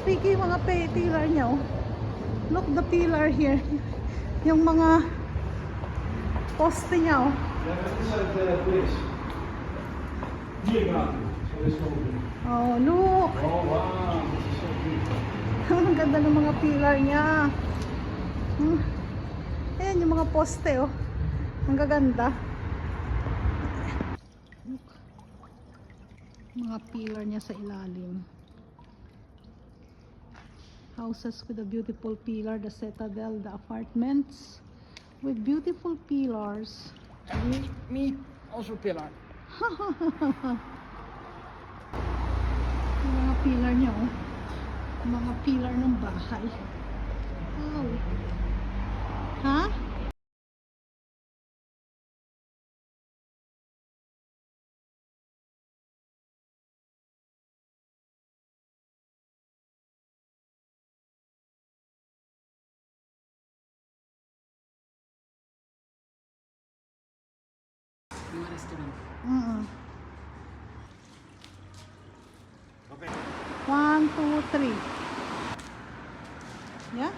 Piki, mga pillar niya, oh. Look the pillar here. Yung mga poste niya, oh. Oh, look. Oh, wow. This is so beautiful. Ang ganda ng mga pillar niya. Ayan yung mga poste, oh. Ang gaganda. Look. Mga pillar niya sa ilalim. Houses with a beautiful pillar, the citadel, the apartments with beautiful pillars. And me also pillar. Yung mga pillar niya, oh. Mga pillar ng bahay. Wow. Ha? Yung restaurant. Okay. 1, 2, 3. Yeah?